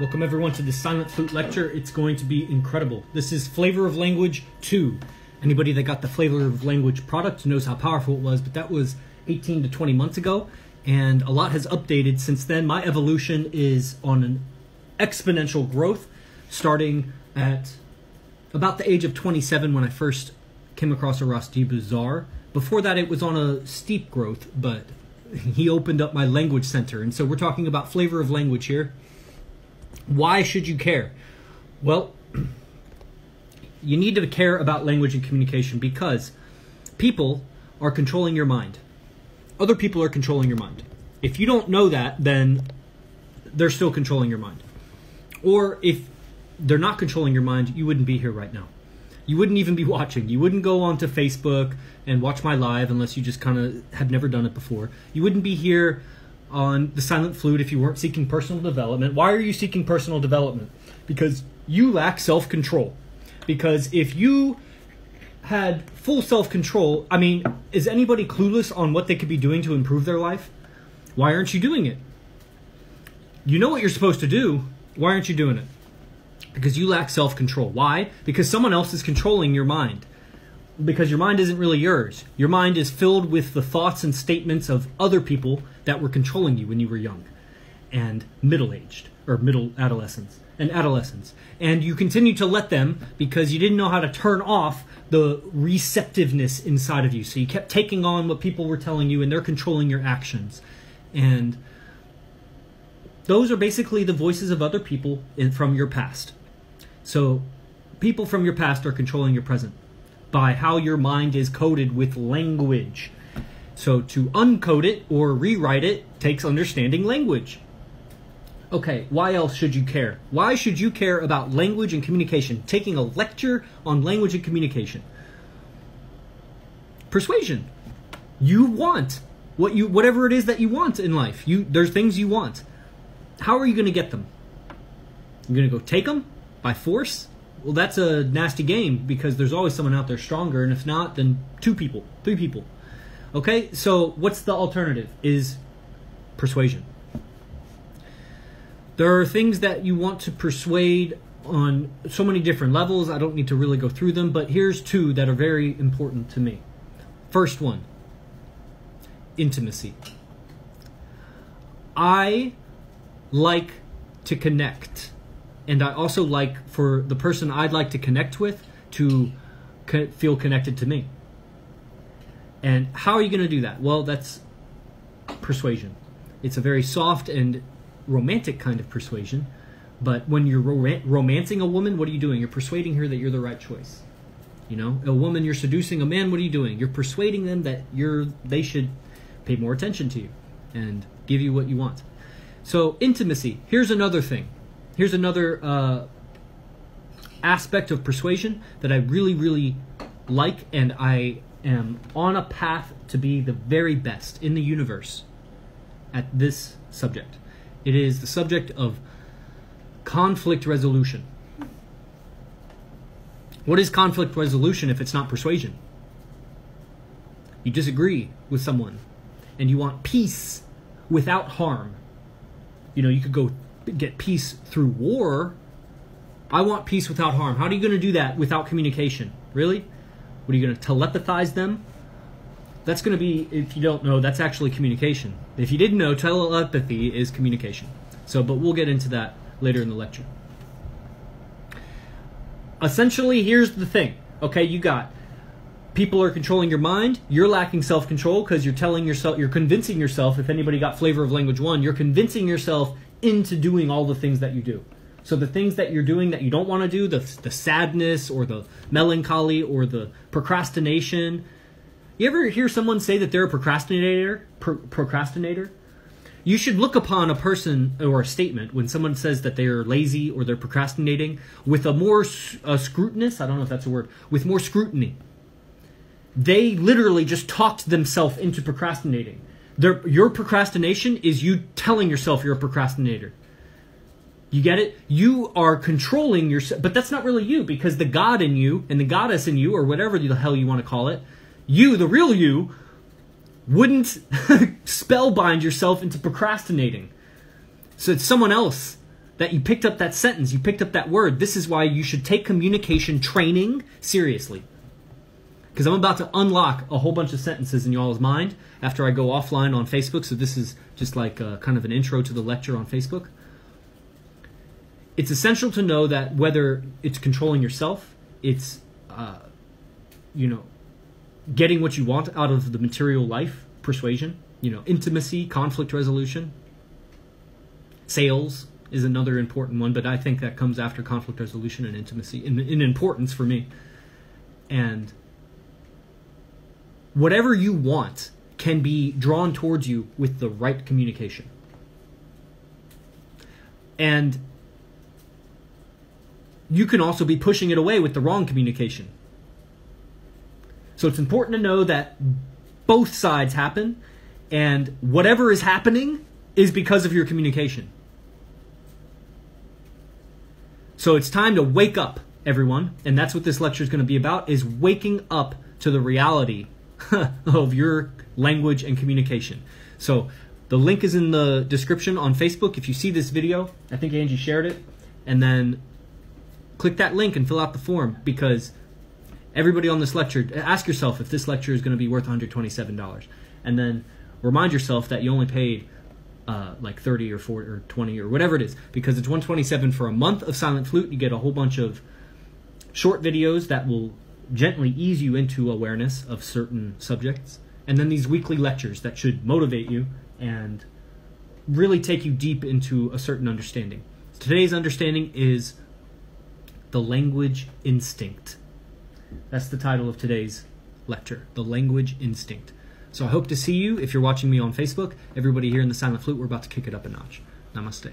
Welcome everyone to this silent flute lecture. It's going to be incredible. This is Flavor of Language 2. Anybody that got the Flavor of Language product knows how powerful it was, but that was 18 to 20 months ago, and a lot has updated since then. My evolution is on an exponential growth, starting at about the age of 27 when I first came across a Rasti Bazaar. Before that, it was on a steep growth, but he opened up my language center, and so we're talking about Flavor of Language here. Why should you care? Well, you need to care about language and communication because people are controlling your mind. Other people are controlling your mind. If you don't know that, then they're still controlling your mind. Or if they're not controlling your mind, you wouldn't be here right now. You wouldn't even be watching. You wouldn't go onto Facebook and watch my live unless you just kind of have never done it before. You wouldn't be here on the silent flute if you weren't seeking personal development. Why are you seeking personal development? Because you lack self-control. Because if you had full self-control, I mean, is anybody clueless on what they could be doing to improve their life? Why aren't you doing it? You know what you're supposed to do. Why aren't you doing it? Because you lack self-control. Why? Because someone else is controlling your mind. Because your mind isn't really yours. Your mind is filled with the thoughts and statements of other people that were controlling you when you were young and middle-aged, or middle adolescence and adolescents. And you continue to let them because you didn't know how to turn off the receptiveness inside of you. So you kept taking on what people were telling you, and they're controlling your actions. And those are basically the voices of other people from your past. So people from your past are controlling your present by how your mind is coded with language. So to uncode it or rewrite it takes understanding language. Okay, why else should you care? Why should you care about language and communication? Taking a lecture on language and communication. Persuasion. You want whatever it is that you want in life. There's things you want. How are you going to get them? You're going to go take them by force? Well, that's a nasty game because there's always someone out there stronger, and if not, then 2 people, 3 people. Okay, so what's the alternative? Is persuasion. There are things that you want to persuade on so many different levels. I don't need to really go through them, but here's 2 that are very important to me. First one, intimacy. I like to connect. And I also like for the person I'd like to connect with to feel connected to me. And how are you going to do that? Well, that's persuasion. It's a very soft and romantic kind of persuasion. But when you're romancing a woman, what are you doing? You're persuading her that you're the right choice. You know, a woman, you're seducing a man, what are you doing? You're persuading them that they should pay more attention to you and give you what you want. So intimacy. Here's another thing. Here's another aspect of persuasion that I really, really like, and I am on a path to be the very best in the universe at this subject. It is the subject of conflict resolution. What is conflict resolution if it's not persuasion? You disagree with someone, and you want peace without harm. You know, you could go get peace through war. I want peace without harm. How are you going to do that without communication? Really? What are you going to telepathize them? That's going to be, if you don't know, that's actually communication. If you didn't know, telepathy is communication. So, but we'll get into that later in the lecture. Essentially, here's the thing. Okay, you got people are controlling your mind. You're lacking self-control because you're telling yourself, you're convincing yourself, if anybody got Flavor of Language 1, you're convincing yourself into doing all the things that you do. So the things that you're doing that you don't want to do, the sadness or the melancholy or the procrastination. You ever hear someone say that they're a procrastinator? Procrastinator? You should look upon a person or a statement when someone says that they're lazy or they're procrastinating with a more scrutinous, I don't know if that's a word, with more scrutiny. They literally just talked themselves into procrastinating. Your procrastination is you telling yourself you're a procrastinator. You get it? You are controlling yourself, but that's not really you because the God in you and the goddess in you, or whatever the hell you want to call it, you, the real you, wouldn't spellbind yourself into procrastinating. So it's someone else that you picked up that sentence, you picked up that word. This is why you should take communication training seriously. Because I'm about to unlock a whole bunch of sentences in y'all's mind after I go offline on Facebook. So this is just like kind of an intro to the lecture on Facebook. It's essential to know that whether it's controlling yourself, it's, getting what you want out of the material life, persuasion, intimacy, conflict resolution. Sales is another important one, but I think that comes after conflict resolution and intimacy in importance for me. And whatever you want can be drawn towards you with the right communication. And you can also be pushing it away with the wrong communication. So it's important to know that both sides happen, and whatever is happening is because of your communication. So it's time to wake up, everyone, and that's what this lecture is going to be about, is waking up to the reality of your language and communication. So the link is in the description on Facebook. If you see this video, I think Angie shared it, and then click that link and fill out the form, because everybody on this lecture, ask yourself if this lecture is going to be worth $127, and then remind yourself that you only paid like 30 or 40 or 20 or whatever it is, because it's $127 for a month of Silent Flute. You get a whole bunch of short videos that will gently ease you into awareness of certain subjects, and then these weekly lectures that should motivate you and really take you deep into a certain understanding. Today's understanding is the language instinct. That's the title of today's lecture, the language instinct. So I hope to see you if you're watching me on Facebook. Everybody here in the Silent Flute, we're about to kick it up a notch. Namaste.